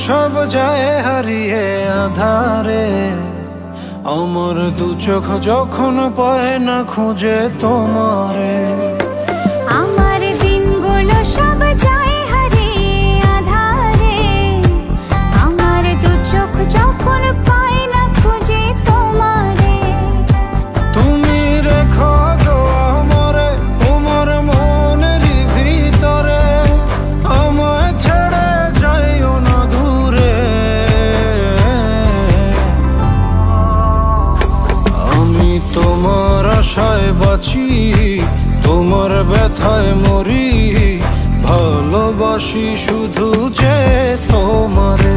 সব যায় হারিয়ে আধারে, আমার দু চোখ যখন পায় না খুঁজে তোমারে। আমার দিনগুলো সব যায় হারিয়ে আধারে, আমার দু চোখ যখন পায় না খুঁজে তোমারে। তুমি রেখো গো আমারে তোমার মনের ভিতরে, আমায় ছেড়ে যাইও না দূরে। আমি তোমার আশায় বাঁচি, তোমার ব্যথায় মরি, ভালোবাসি শুধু যে তোমারে।